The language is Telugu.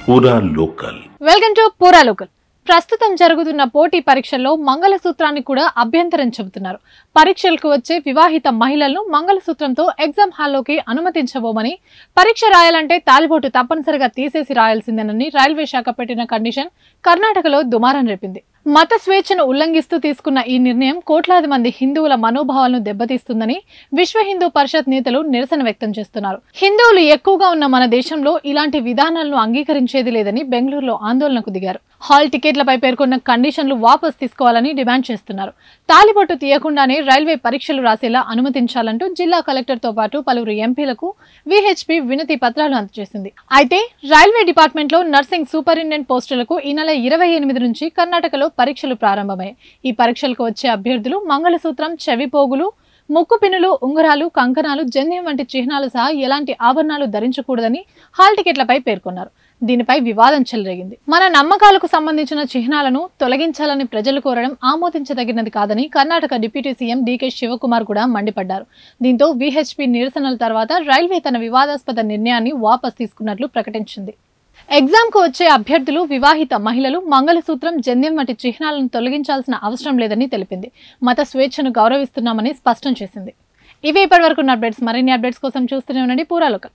పూరా లోకల్. వెల్కమ్ టు పూరా లోకల్. ప్రస్తుతం జరుగుతున్న పోటీ పరీక్షల్లో మంగళసూత్రాన్ని కూడా అభ్యంతరం చెబుతున్నారు. పరీక్షలకు వచ్చే వివాహిత మహిళలను మంగళసూత్రంతో ఎగ్జామ్ హాల్లోకి అనుమతించబోమని, పరీక్ష రాయాలంటే తాలిబొట్టు తప్పనిసరిగా తీసేసి రాయాల్సిందేనని రైల్వే శాఖ పెట్టిన కండిషన్ కర్ణాటకలో దుమారం రేపింది. మత స్వేచ్ఛను ఉల్లంఘిస్తూ తీసుకున్న ఈ నిర్ణయం కోట్లాది మంది హిందువుల మనోభావాలను దెబ్బతీస్తుందని విశ్వ హిందూ పరిషత్ నేతలు నిరసన వ్యక్తం చేస్తున్నారు. హిందువులు ఎక్కువగా ఉన్న మన దేశంలో ఇలాంటి విధానాలను అంగీకరించేది లేదని బెంగళూరులో ఆందోళనకు దిగారు. హాల్ టికెట్లపై పేర్కొన్న కండిషన్లు వాపస్ తీసుకోవాలని డిమాండ్ చేస్తున్నారు. తాలిబొట్టు తీయకుండానే రైల్వే పరీక్షలు రాసేలా అనుమతించాలంటూ జిల్లా కలెక్టర్తో పాటు పలువురు ఎంపీలకు విహెచ్పి వినతి పత్రాలు అందజేసింది. అయితే రైల్వే డిపార్ట్మెంట్లో నర్సింగ్ సూపరింటెండెంట్ పోస్టులకు ఈ నెల 28 నుంచి కర్ణాటకలో పరీక్షలు ప్రారంభమయ్యాయి. ఈ పరీక్షలకు వచ్చే అభ్యర్థులు మంగళసూత్రం, చెవిపోగులు, ముక్కు పిన్నులు, ఉంగరాలు, కంకణాలు, జంధ్యం వంటి చిహ్నాలు సహా ఎలాంటి ఆభరణాలు ధరించకూడదని హాల్ టికెట్లపై పేర్కొన్నారు. దీనిపై వివాదం చెలరేగింది. మన నమ్మకాలకు సంబంధించిన చిహ్నాలను తొలగించాలని ప్రజలు కోరడం ఆమోదించదగినది కాదని Karnataka deputy CM DK Shivakumar కూడా మండిపడ్డారు. దీంతో విహెచ్పి నిరసనల తర్వాత రైల్వే తన వివాదాస్పద నిర్ణయాన్ని వాపస్ తీసుకున్నట్లు ప్రకటించింది. ఎగ్జామ్ కు వచ్చే అభ్యర్థులు వివాహిత మహిళలు మంగళసూత్రం, జంధ్యం వంటి చిహ్నాలను తొలగించాల్సిన అవసరం లేదని తెలిపింది. మత స్వేచ్ఛను గౌరవిస్తున్నామని స్పష్టం చేసింది. ఇవే ఇప్పటివరకు అప్డేట్స్. మరిన్ని అప్డేట్స్ కోసం చూస్తూనే ఉండండి పూరా లోకల్.